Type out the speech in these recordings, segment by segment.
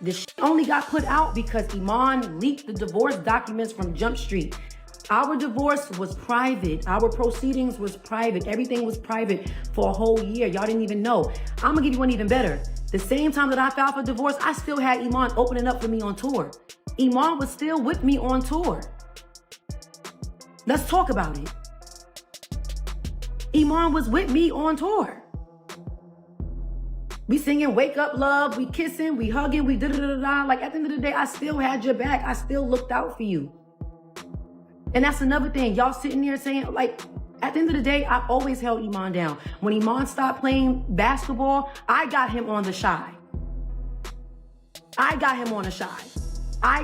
This only got put out because Iman leaked the divorce documents from Jump Street. Our divorce was private. Our proceedings was private. Everything was private for a whole year. Y'all didn't even know. I'm gonna give you one even better. The same time that I filed for divorce, I still had Iman opening up for me on tour. Iman was still with me on tour. Let's talk about it. Iman was with me on tour. We singing Wake Up Love, we kissing, we hugging, we da-da-da-da-da. Like at the end of the day, I still had your back. I still looked out for you. And that's another thing. Y'all sitting there saying, like, at the end of the day, I always held Iman down. When Iman stopped playing basketball, I got him on the shy. I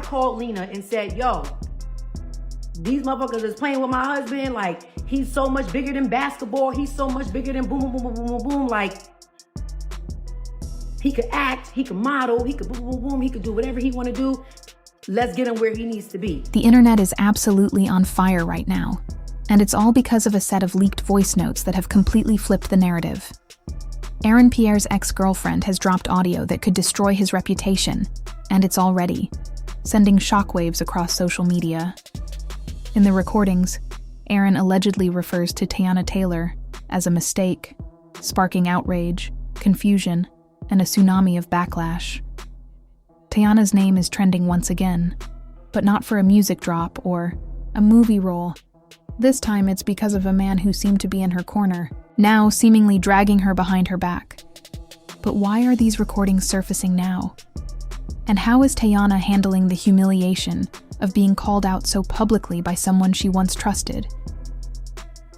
called Lena and said, yo, these motherfuckers is playing with my husband. Like, he's so much bigger than basketball. He's so much bigger than boom, boom, boom, boom, boom, boom, boom. Like, he could act, he could model, he could boom, boom, boom, he could do whatever he want to do. Let's get him where he needs to be. The internet is absolutely on fire right now, and it's all because of a set of leaked voice notes that have completely flipped the narrative. Aaron Pierre's ex-girlfriend has dropped audio that could destroy his reputation, and it's already sending shockwaves across social media. In the recordings, Aaron allegedly refers to Teyana Taylor as a mistake, sparking outrage, confusion, and a tsunami of backlash. Teyana's name is trending once again, but not for a music drop or a movie role. This time it's because of a man who seemed to be in her corner, now seemingly dragging her behind her back. But why are these recordings surfacing now? And how is Teyana handling the humiliation of being called out so publicly by someone she once trusted?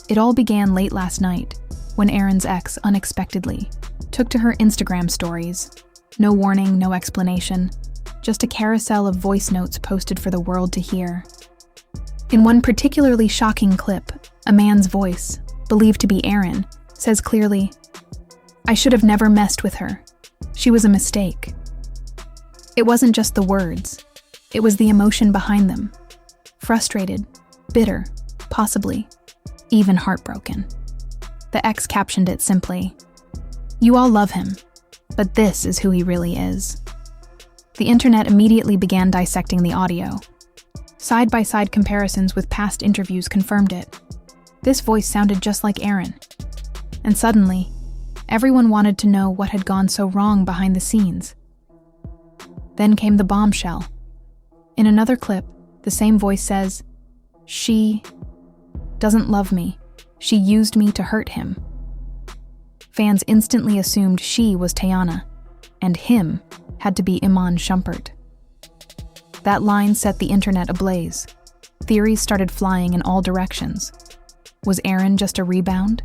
It all began late last night, when Aaron's ex unexpectedly took to her Instagram stories. No warning, no explanation, just a carousel of voice notes posted for the world to hear. In one particularly shocking clip, a man's voice, believed to be Aaron, says clearly, "I should have never messed with her. She was a mistake." It wasn't just the words, it was the emotion behind them. Frustrated, bitter, possibly even heartbroken. The ex captioned it simply, "You all love him, but this is who he really is." The internet immediately began dissecting the audio. Side-by-side comparisons with past interviews confirmed it. This voice sounded just like Aaron. And suddenly, everyone wanted to know what had gone so wrong behind the scenes. Then came the bombshell. In another clip, the same voice says, "She doesn't love me. She used me to hurt him." Fans instantly assumed she was Teyana, and him had to be Iman Shumpert. That line set the internet ablaze. Theories started flying in all directions. Was Aaron just a rebound?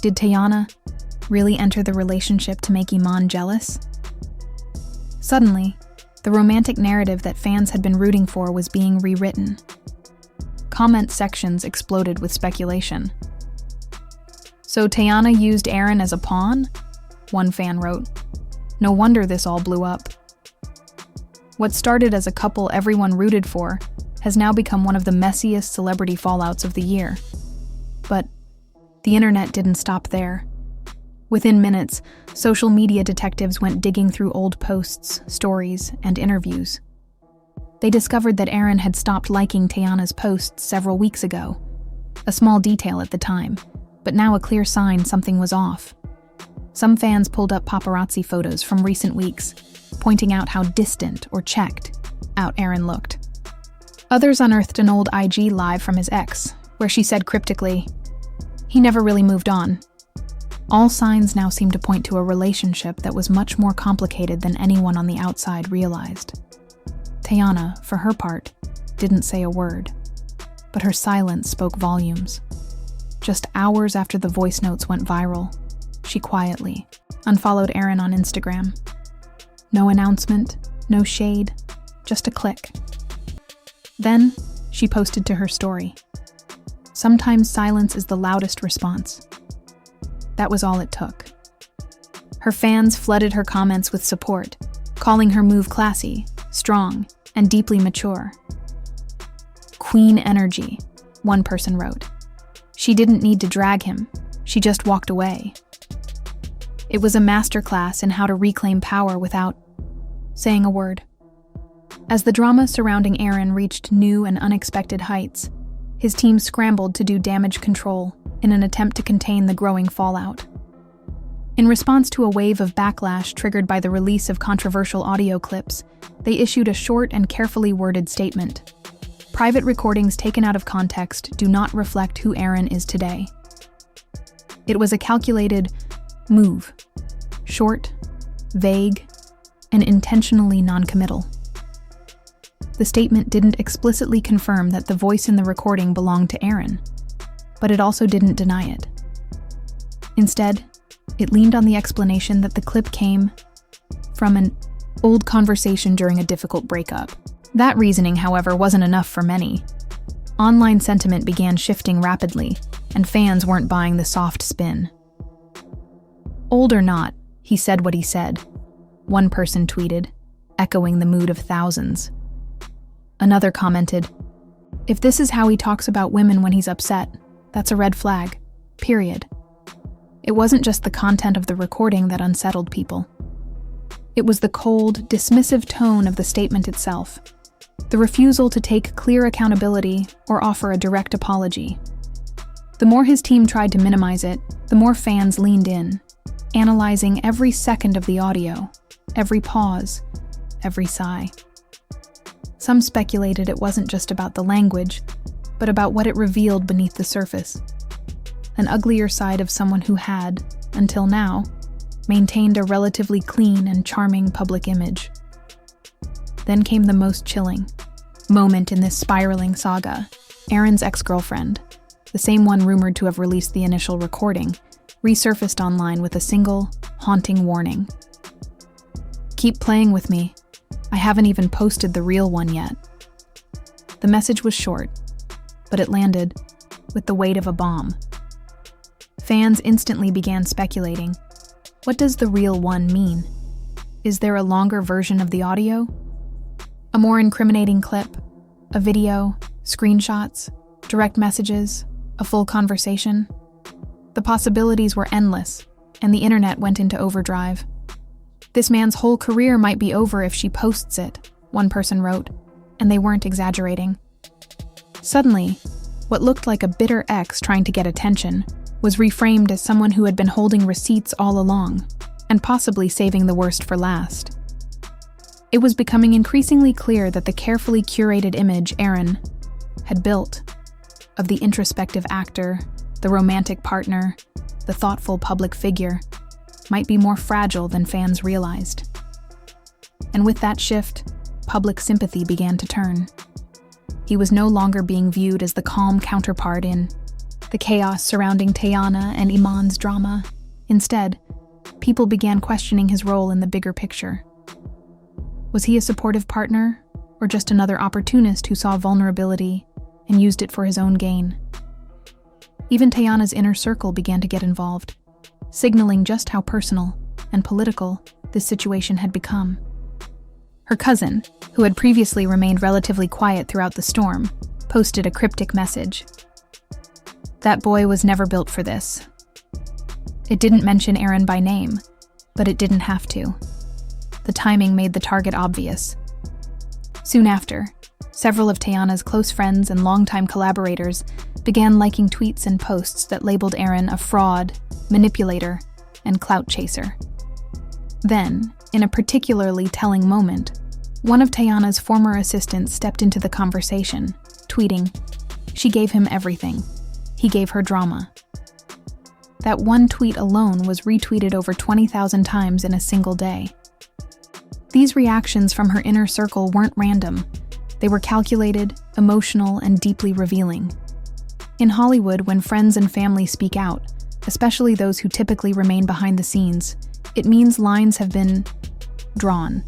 Did Teyana really enter the relationship to make Iman jealous? Suddenly, the romantic narrative that fans had been rooting for was being rewritten. Comment sections exploded with speculation. "So Teyana used Aaron as a pawn?" one fan wrote. "No wonder this all blew up." What started as a couple everyone rooted for has now become one of the messiest celebrity fallouts of the year. But the internet didn't stop there. Within minutes, social media detectives went digging through old posts, stories, and interviews. They discovered that Aaron had stopped liking Teyana's posts several weeks ago. A small detail at the time, but now a clear sign something was off. Some fans pulled up paparazzi photos from recent weeks, pointing out how distant or checked out Aaron looked. Others unearthed an old IG live from his ex, where she said cryptically, "He never really moved on." All signs now seemed to point to a relationship that was much more complicated than anyone on the outside realized. Teyana, for her part, didn't say a word, but her silence spoke volumes. Just hours after the voice notes went viral, she quietly unfollowed Aaron on Instagram. No announcement, no shade, just a click. Then, she posted to her story. "Sometimes silence is the loudest response." That was all it took. Her fans flooded her comments with support, calling her move classy, strong, and deeply mature. "Queen energy," one person wrote. "She didn't need to drag him, she just walked away." It was a masterclass in how to reclaim power without saying a word. As the drama surrounding Aaron reached new and unexpected heights, his team scrambled to do damage control in an attempt to contain the growing fallout. In response to a wave of backlash triggered by the release of controversial audio clips, they issued a short and carefully worded statement. Private recordings taken out of context do not reflect who Aaron is today. It was a calculated move, short, vague, and intentionally non-committal. The statement didn't explicitly confirm that the voice in the recording belonged to Aaron, but it also didn't deny it. Instead, it leaned on the explanation that the clip came from an old conversation during a difficult breakup. That reasoning, however, wasn't enough for many. Online sentiment began shifting rapidly, and fans weren't buying the soft spin. "Old or not, he said what he said," one person tweeted, echoing the mood of thousands. Another commented, "If this is how he talks about women when he's upset, that's a red flag, period." It wasn't just the content of the recording that unsettled people. It was the cold, dismissive tone of the statement itself, the refusal to take clear accountability or offer a direct apology. The more his team tried to minimize it, the more fans leaned in, analyzing every second of the audio, every pause, every sigh. Some speculated it wasn't just about the language, but about what it revealed beneath the surface. An uglier side of someone who had, until now, maintained a relatively clean and charming public image. Then came the most chilling moment in this spiraling saga. Aaron's ex-girlfriend, the same one rumored to have released the initial recording, resurfaced online with a single, haunting warning. "Keep playing with me. I haven't even posted the real one yet." The message was short, but it landed with the weight of a bomb. Fans instantly began speculating. What does the real one mean? Is there a longer version of the audio? A more incriminating clip? A video? Screenshots? Direct messages? A full conversation? The possibilities were endless, and the internet went into overdrive. "This man's whole career might be over if she posts it," one person wrote, and they weren't exaggerating. Suddenly, what looked like a bitter ex trying to get attention was reframed as someone who had been holding receipts all along, and possibly saving the worst for last. It was becoming increasingly clear that the carefully curated image Aaron had built of the introspective actor, the romantic partner, the thoughtful public figure, might be more fragile than fans realized. And with that shift, public sympathy began to turn. He was no longer being viewed as the calm counterpart in the chaos surrounding Teyana and Iman's drama. Instead, people began questioning his role in the bigger picture. Was he a supportive partner, or just another opportunist who saw vulnerability and used it for his own gain? Even Teyana's inner circle began to get involved, signaling just how personal and political this situation had become. Her cousin, who had previously remained relatively quiet throughout the storm, posted a cryptic message. "That boy was never built for this." It didn't mention Aaron by name, but it didn't have to. The timing made the target obvious. Soon after, several of Teyana's close friends and longtime collaborators began liking tweets and posts that labeled Aaron a fraud, manipulator, and clout chaser. Then, in a particularly telling moment, one of Teyana's former assistants stepped into the conversation, tweeting, "She gave him everything. He gave her drama." That one tweet alone was retweeted over 20,000 times in a single day. These reactions from her inner circle weren't random. They were calculated, emotional, and deeply revealing. In Hollywood, when friends and family speak out, especially those who typically remain behind the scenes, it means lines have been drawn.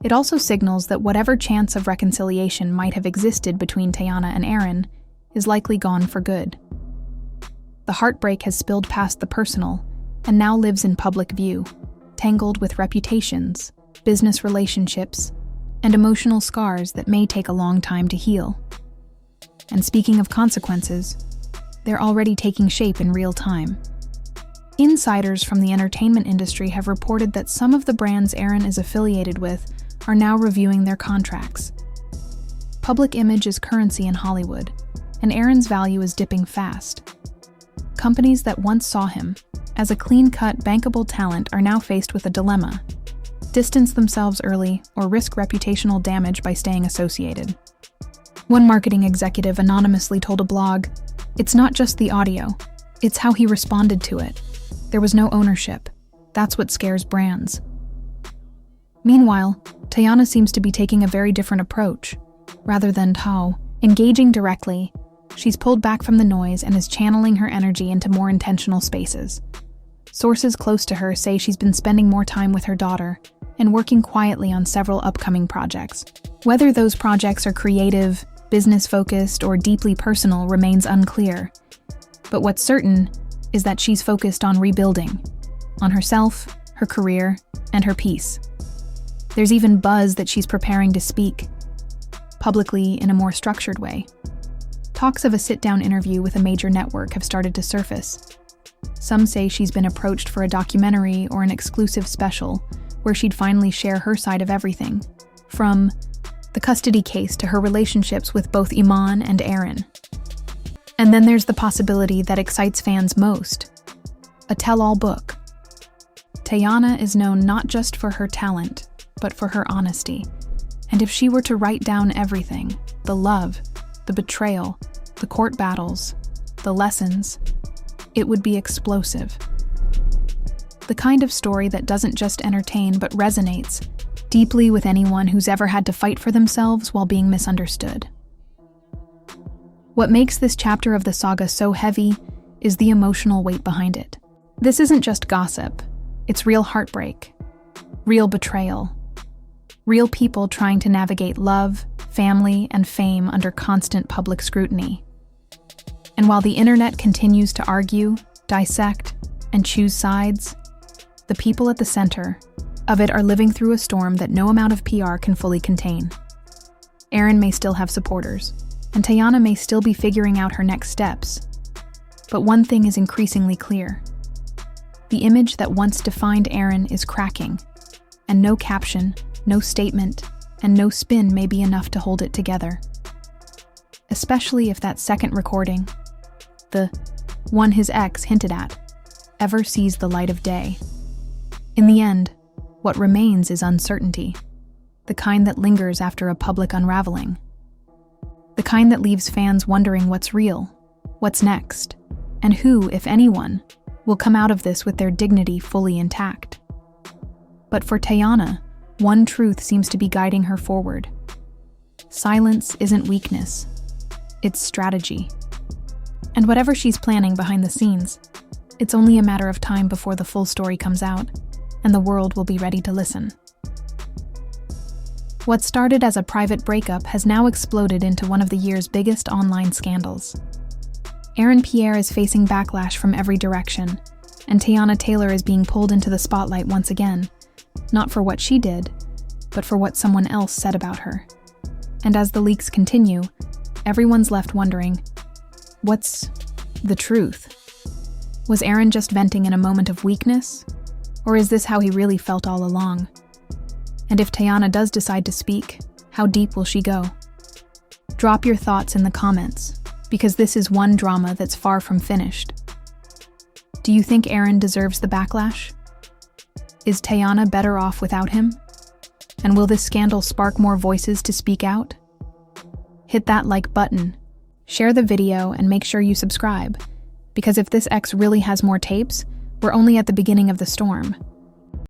It also signals that whatever chance of reconciliation might have existed between Teyana and Aaron is likely gone for good. The heartbreak has spilled past the personal and now lives in public view, tangled with reputations, business relationships, and emotional scars that may take a long time to heal. And speaking of consequences, they're already taking shape in real time. Insiders from the entertainment industry have reported that some of the brands Aaron is affiliated with are now reviewing their contracts. Public image is currency in Hollywood, and Aaron's value is dipping fast. Companies that once saw him as a clean-cut, bankable talent are now faced with a dilemma: distance themselves early or risk reputational damage by staying associated. One marketing executive anonymously told a blog, "It's not just the audio, it's how he responded to it. There was no ownership. That's what scares brands." Meanwhile, Teyana seems to be taking a very different approach. Rather than engaging directly, she's pulled back from the noise and is channeling her energy into more intentional spaces. Sources close to her say she's been spending more time with her daughter and working quietly on several upcoming projects. Whether those projects are creative, business-focused, or deeply personal remains unclear. But what's certain is that she's focused on rebuilding, on herself, her career, and her peace. There's even buzz that she's preparing to speak, publicly in a more structured way. Talks of a sit-down interview with a major network have started to surface. Some say she's been approached for a documentary or an exclusive special where she'd finally share her side of everything, from the custody case to her relationships with both Iman and Aaron. And then there's the possibility that excites fans most: a tell-all book. Teyana is known not just for her talent, but for her honesty. And if she were to write down everything, the love, the betrayal, the court battles, the lessons, it would be explosive. The kind of story that doesn't just entertain but resonates deeply with anyone who's ever had to fight for themselves while being misunderstood. What makes this chapter of the saga so heavy is the emotional weight behind it. This isn't just gossip, it's real heartbreak, real betrayal, real people trying to navigate love, family, and fame under constant public scrutiny. And while the internet continues to argue, dissect, and choose sides, the people at the center of it are living through a storm that no amount of PR can fully contain. Aaron may still have supporters, and Teyana may still be figuring out her next steps. But one thing is increasingly clear. The image that once defined Aaron is cracking, and no caption, no statement, and no spin may be enough to hold it together. Especially if that second recording, the one his ex hinted at, ever sees the light of day. In the end, what remains is uncertainty, the kind that lingers after a public unraveling. The kind that leaves fans wondering what's real, what's next, and who, if anyone, will come out of this with their dignity fully intact. But for Teyana, one truth seems to be guiding her forward. Silence isn't weakness, it's strategy. And whatever she's planning behind the scenes, it's only a matter of time before the full story comes out, and the world will be ready to listen. What started as a private breakup has now exploded into one of the year's biggest online scandals. Aaron Pierre is facing backlash from every direction, and Teyana Taylor is being pulled into the spotlight once again, not for what she did, but for what someone else said about her. And as the leaks continue, everyone's left wondering, what's the truth? Was Aaron just venting in a moment of weakness? Or is this how he really felt all along? And if Teyana does decide to speak, how deep will she go? Drop your thoughts in the comments, because this is one drama that's far from finished. Do you think Aaron deserves the backlash? Is Teyana better off without him? And will this scandal spark more voices to speak out? Hit that like button, share the video, and make sure you subscribe, because if this ex really has more tapes, we're only at the beginning of the storm.